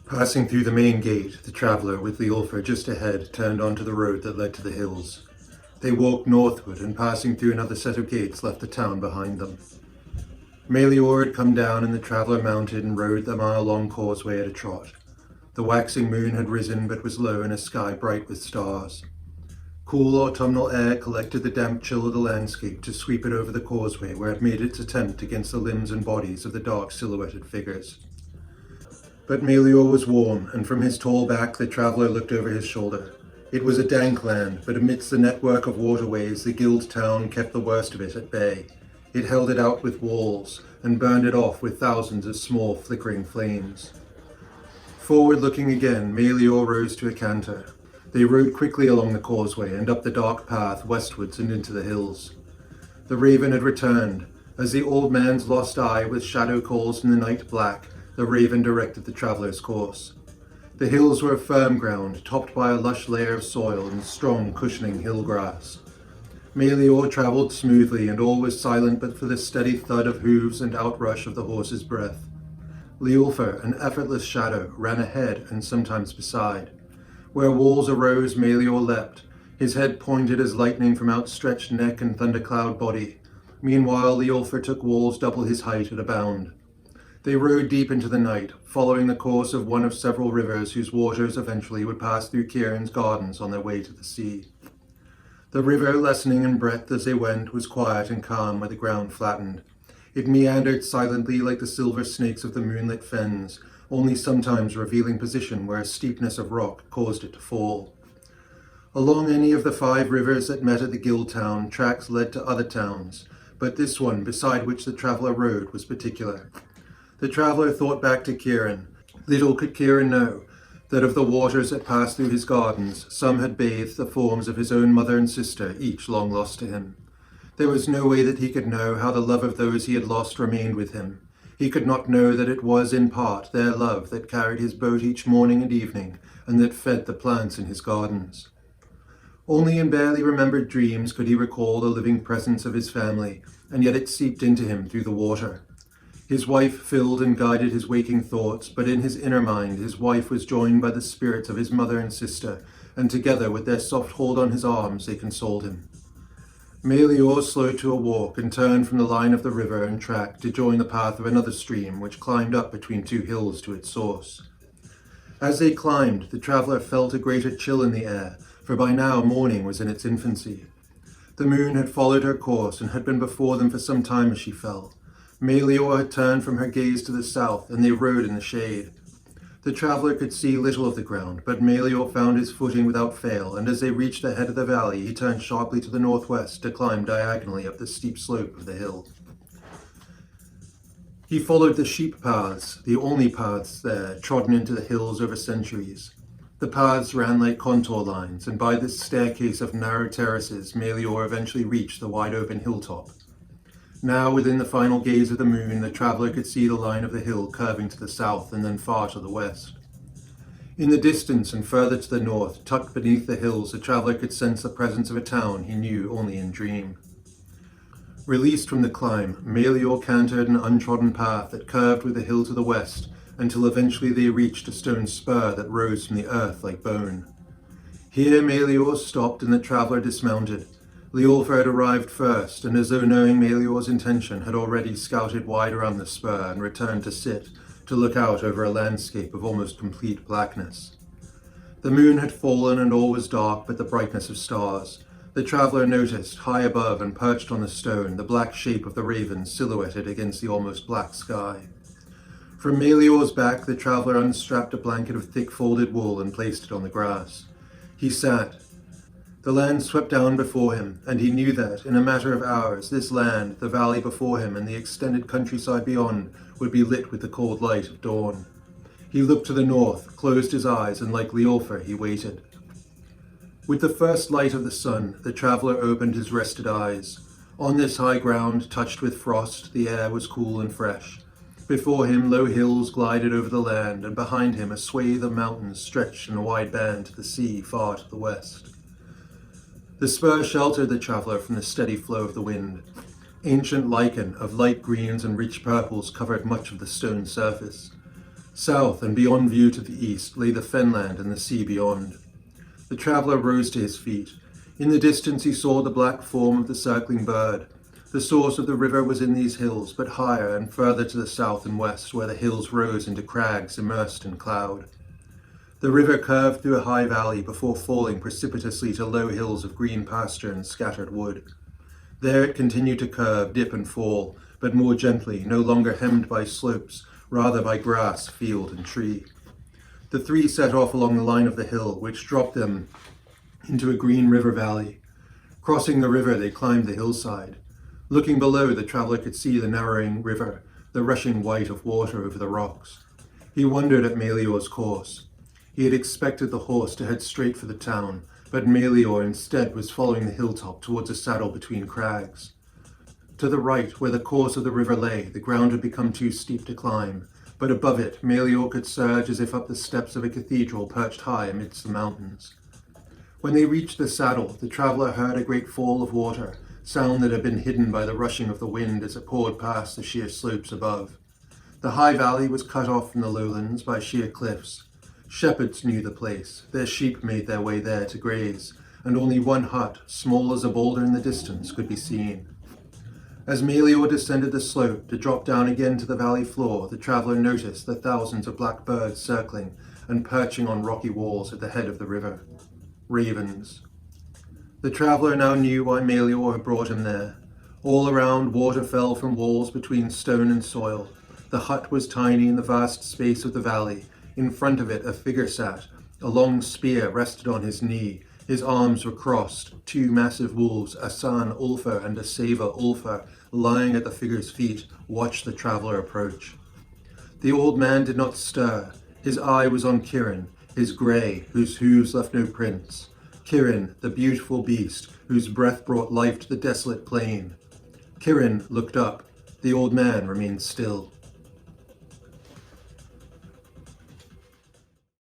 Passing through the main gate, the traveller, with Leolfer just ahead, turned onto the road that led to the hills. They walked northward, and passing through another set of gates left the town behind them. Melior had come down, and the traveller mounted and rode the mile-long causeway at a trot. The waxing moon had risen, but was low in a sky bright with stars. Cool autumnal air collected the damp chill of the landscape to sweep it over the causeway, where it made its attempt against the limbs and bodies of the dark silhouetted figures. But Melior was warm, and from his tall back the traveller looked over his shoulder. It was a dank land, but amidst the network of waterways the guild town kept the worst of it at bay. It held it out with walls, and burned it off with thousands of small flickering flames. Forward looking again, Melior rose to a canter. They rode quickly along the causeway and up the dark path westwards and into the hills. The raven had returned. As the old man's lost eye with shadow coals in the night black, the raven directed the traveller's course. The hills were of firm ground, topped by a lush layer of soil and strong cushioning hill grass. Melior travelled smoothly, and all was silent but for the steady thud of hooves and outrush of the horse's breath. Leolfer, an effortless shadow, ran ahead and sometimes beside. Where walls arose, Melior leapt, his head pointed as lightning from outstretched neck and thundercloud body. Meanwhile, Leolfer took walls double his height at a bound. They rode deep into the night, following the course of one of several rivers whose waters eventually would pass through Kieran's gardens on their way to the sea. The river, lessening in breadth as they went, was quiet and calm where the ground flattened. It meandered silently like the silver snakes of the moonlit fens, only sometimes revealing position where a steepness of rock caused it to fall. Along any of the 5 rivers that met at the guild town, tracks led to other towns, but this one, beside which the traveller rode, was particular. The traveller thought back to Kieran. Little could Kieran know that of the waters that passed through his gardens, some had bathed the forms of his own mother and sister, each long lost to him. There was no way that he could know how the love of those he had lost remained with him. He could not know that it was, in part, their love that carried his boat each morning and evening, and that fed the plants in his gardens. Only in barely remembered dreams could he recall the living presence of his family, and yet it seeped into him through the water. His wife filled and guided his waking thoughts, but in his inner mind his wife was joined by the spirits of his mother and sister, and together with their soft hold on his arms they consoled him. Melior slowed to a walk and turned from the line of the river and track to join the path of another stream which climbed up between 2 hills to its source. As they climbed, the traveller felt a greater chill in the air, for by now morning was in its infancy. The moon had followed her course and had been before them for some time as she fell. Melior had turned from her gaze to the south, and they rode in the shade. The traveller could see little of the ground, but Melior found his footing without fail, and as they reached the head of the valley, he turned sharply to the northwest to climb diagonally up the steep slope of the hill. He followed the sheep paths, the only paths there, trodden into the hills over centuries. The paths ran like contour lines, and by this staircase of narrow terraces, Melior eventually reached the wide-open hilltop. Now, within the final gaze of the moon, the traveller could see the line of the hill curving to the south and then far to the west. In the distance and further to the north, tucked beneath the hills, the traveller could sense the presence of a town he knew only in dream. Released from the climb, Melior cantered an untrodden path that curved with the hill to the west, until eventually they reached a stone spur that rose from the earth like bone. Here Melior stopped and the traveller dismounted. Leolfer had arrived first, and as though knowing Melior's intention, had already scouted wide around the spur and returned to sit, to look out over a landscape of almost complete blackness. The moon had fallen and all was dark but the brightness of stars. The traveller noticed, high above and perched on the stone, the black shape of the raven silhouetted against the almost black sky. From Melior's back the traveller unstrapped a blanket of thick folded wool and placed it on the grass. He sat. The land swept down before him, and he knew that, in a matter of hours, this land, the valley before him, and the extended countryside beyond, would be lit with the cold light of dawn. He looked to the north, closed his eyes, and like Leolfer, he waited. With the first light of the sun, the traveller opened his rested eyes. On this high ground, touched with frost, the air was cool and fresh. Before him, low hills glided over the land, and behind him a swathe of mountains stretched in a wide band to the sea far to the west. The spur sheltered the traveller from the steady flow of the wind. Ancient lichen of light greens and rich purples covered much of the stone surface. South and beyond view to the east lay the fenland and the sea beyond. The traveller rose to his feet. In the distance he saw the black form of the circling bird. The source of the river was in these hills, but higher and further to the south and west, where the hills rose into crags immersed in cloud. The river curved through a high valley before falling precipitously to low hills of green pasture and scattered wood. There it continued to curve, dip and fall, but more gently, no longer hemmed by slopes, rather by grass, field and tree. The three set off along the line of the hill, which dropped them into a green river valley. Crossing the river, they climbed the hillside. Looking below, the traveller could see the narrowing river, the rushing white of water over the rocks. He wondered at Melior's course. He had expected the horse to head straight for the town, but Melior instead was following the hilltop towards a saddle between crags. To the right, where the course of the river lay, the ground had become too steep to climb, but above it, Melior could surge as if up the steps of a cathedral perched high amidst the mountains. When they reached the saddle, the traveller heard a great fall of water, sound that had been hidden by the rushing of the wind as it poured past the sheer slopes above. The high valley was cut off from the lowlands by sheer cliffs. Shepherds knew the place. Their sheep made their way there to graze, and only one hut, small as a boulder in the distance, could be seen. As Melior descended the slope to drop down again to the valley floor, the traveller noticed the thousands of black birds circling and perching on rocky walls at the head of the river. Ravens. The traveller now knew why Melior had brought him there. All around, water fell from walls between stone and soil. The hut was tiny in the vast space of the valley. In front of it a figure sat. A long spear rested on his knee. His arms were crossed. Two massive wolves, a San Ulfar and a Seva Ulfar, lying at the figure's feet, watched the traveller approach. The old man did not stir. His eye was on Kieran, his grey, whose hooves left no prints. Kieran, the beautiful beast, whose breath brought life to the desolate plain. Kieran looked up. The old man remained still.